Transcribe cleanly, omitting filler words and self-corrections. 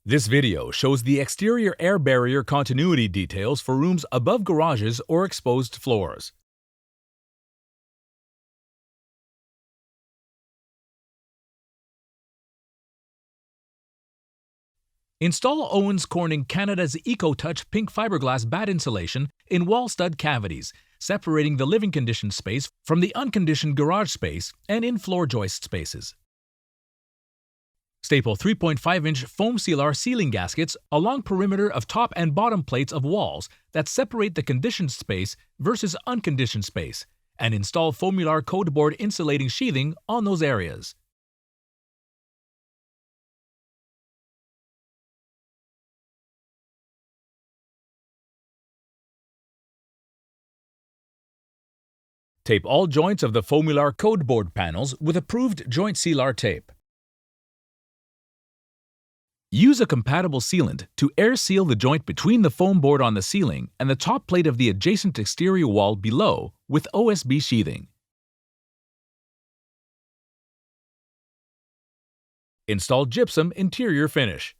This video shows the exterior air barrier continuity details for rooms above garages or exposed floors. Install Owens Corning Canada's EcoTouch pink fiberglass bat insulation in wall stud cavities, separating the living conditioned space from the unconditioned garage space and in-floor joist spaces. Staple 3.5-inch foam sealar ceiling gaskets along perimeter of top and bottom plates of walls that separate the conditioned space versus unconditioned space, and install Foamular codeboard insulating sheathing on those areas. Tape all joints of the Foamular codeboard panels with approved joint sealar tape. Use a compatible sealant to air seal the joint between the foam board on the ceiling and the top plate of the adjacent exterior wall below with OSB sheathing. Install gypsum interior finish.